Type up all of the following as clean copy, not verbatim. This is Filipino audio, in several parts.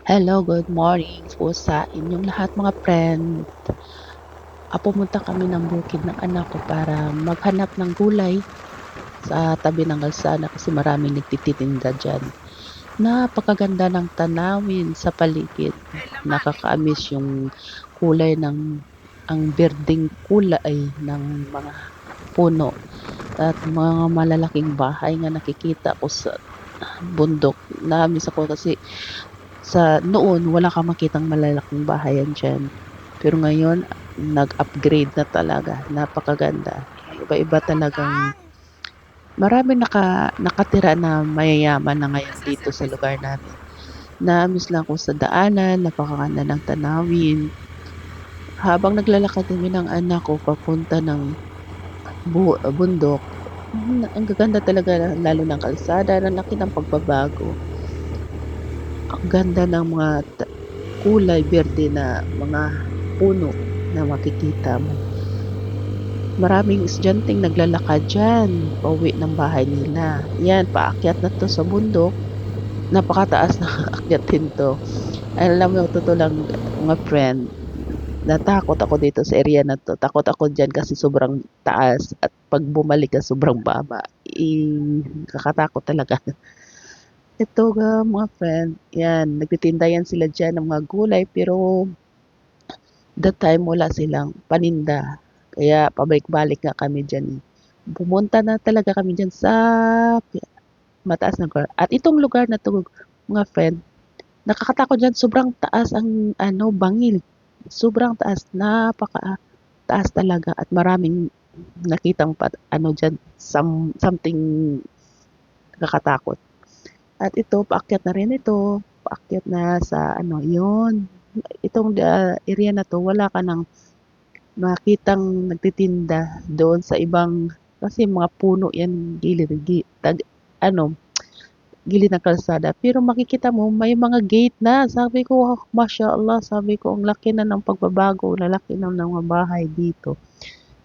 Hello, good morning po sa inyong lahat mga friend. Pumunta kami ng bukid ng anak ko para maghanap ng gulay sa tabi ng kalsada kasi maraming nagtitinda diyan. Napakaganda ng tanawin sa paligid. Nakakaamis yung kulay ng ang berdeng kulay ng mga puno at mga malalaking bahay nga nakikita ko sa bundok. Namiss ako kasi sa noon wala kang makitang malalaking bahayan diyan. Pero ngayon nag-upgrade na talaga, napakaganda. Iba-iba talagang maraming nakatira na mayayaman na ngayon dito sa lugar namin. Na-miss lang ko sa daanan, napakaganda ng tanawin. Habang naglalakad kami ng anak ko papunta ng bundok, ang gaganda talaga lalo ng kalsada, ang laki ng pagbabago. Ang ganda ng mga kulay berde na mga puno na makikita mo. Maraming estudyanteng naglalakad diyan, pauwi ng bahay nila. Yan, paakyat na 'to sa bundok. Napakataas na aakyatin 'to. Alam mo, totoo lang mga friend, natakot ako dito sa area na 'to. Takot ako diyan kasi sobrang taas at 'pag bumalik ka sobrang baba. Nakakatakot talaga. Ito nga mga friend, yan, nagtitinda yan sila diyan ng mga gulay pero that time wala silang paninda. Kaya pabalik-balik nga kami diyan, eh. Pumunta na talaga kami diyan sa mataas na lugar. At itong lugar na 'to, mga friend, nakakatakot diyan, sobrang taas ang ano, bangil. Sobrang taas, napakataas talaga at maraming nakitang ano diyan, something nakakatakot. At ito, paakyat na rin ito, paakyat na sa ano, 'yon. Itong area na 'to, wala ka ng makitang nagtitinda doon sa ibang kasi mga puno 'yan gilid ano, gilid ng kalsada. Pero makikita mo may mga gate na. Sabi ko, "Wow, mashallah," sabi ko, "ang laki na ng pagbabago, lalaki na ng mga bahay dito."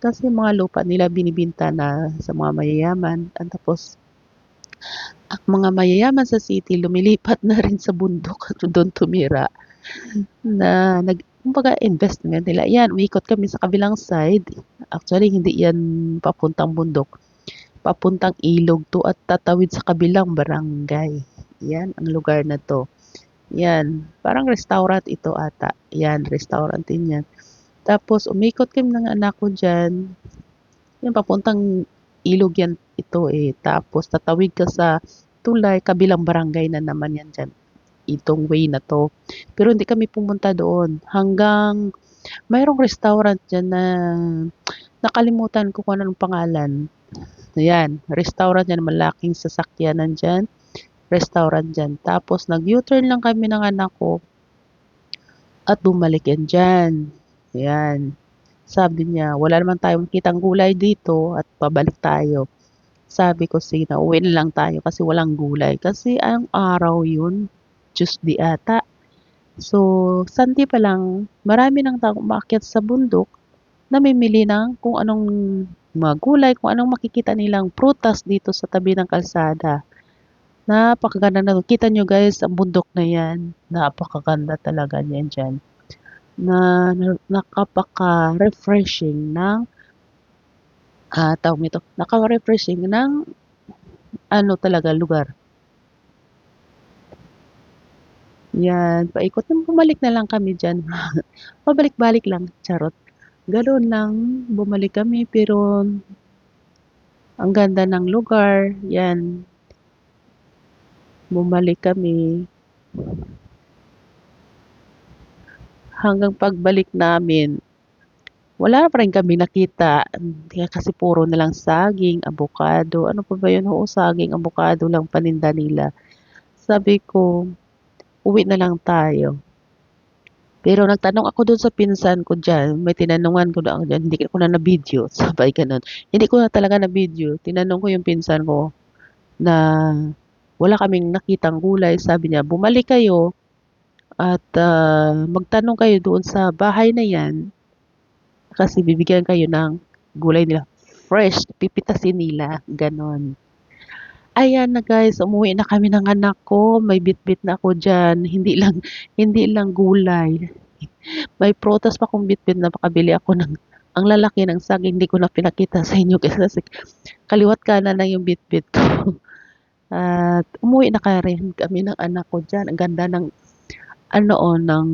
Kasi mga lupa nila binibenta na sa mga mayayaman at tapos ang mga mayayaman sa city lumilipat na rin sa bundok at doon tumira na kumbaga investment nila. Yan, umikot kami sa kabilang side. Actually, hindi yan papuntang bundok. Papuntang ilog 'to at tatawid sa kabilang barangay. Yan ang lugar na 'to. Yan, parang restaurant ito ata. Yan, restaurant din yan. Tapos umikot kami ng anak ko diyan. Yan, papuntang ilog yan ito, eh. Tapos tatawid ka sa tulay, kabilang barangay na naman yan diyan, itong way na 'to. Pero hindi kami pumunta doon hanggang mayroong restaurant diyan na nakalimutan ko kung anong pangalan. Ayan, restaurant yan, malaking sasakyanan diyan, restaurant diyan. Tapos nag-U-turn lang kami ng anak ko at bumalik yan diyan. Ayan. Sabi niya, wala naman tayong kitang gulay dito at pabalik tayo. Sabi ko, sige na, uwi na lang tayo kasi walang gulay. Kasi ang araw yun, Tuesday ata. So, Sunday pa lang, marami ng taong umaakyat sa bundok, namimili ng kung anong mga gulay, kung anong makikita nilang prutas dito sa tabi ng kalsada. Napakaganda na. Kita nyo guys, ang bundok na yan. Napakaganda talaga niyan dyan. Nakapaka-refreshing ng, tawag nito, nakaka-refreshing ng ano talaga lugar. Yan, paikot. Bumalik na lang kami dyan. Pabalik-balik lang, charot. Gano'n lang, bumalik kami pero ang ganda ng lugar, yan, bumalik kami. Hanggang pagbalik namin, wala pa rin kami nakita. Kaya kasi puro na lang saging, abukado. Ano pa ba yun? Oo, saging, abukado lang paninda nila. Sabi ko, uwi na lang tayo. Pero nagtanong ako doon sa pinsan ko diyan, may tinanungan ko lang diyan, hindi ko na na-video, sabay gano'n. Hindi ko na talaga na-video, tinanong ko yung pinsan ko na wala kaming nakitang gulay, sabi niya, bumalik kayo at magtanong kayo doon sa bahay na yan kasi bibigyan kayo ng gulay nila fresh, pipitasin nila, gano'n. Ayan na guys, umuwi na kami ng anak ko. May bitbit na ako diyan. Hindi lang gulay. May prutas pa akong bitbit na makabili ako ng ang lalaki ng saging. Hindi ko na pinakita sa inyo kasi kaliwat kanan na yung bitbit ko. At umuwi na ka rin kami ng anak ko diyan. Ang ganda ng ano, ng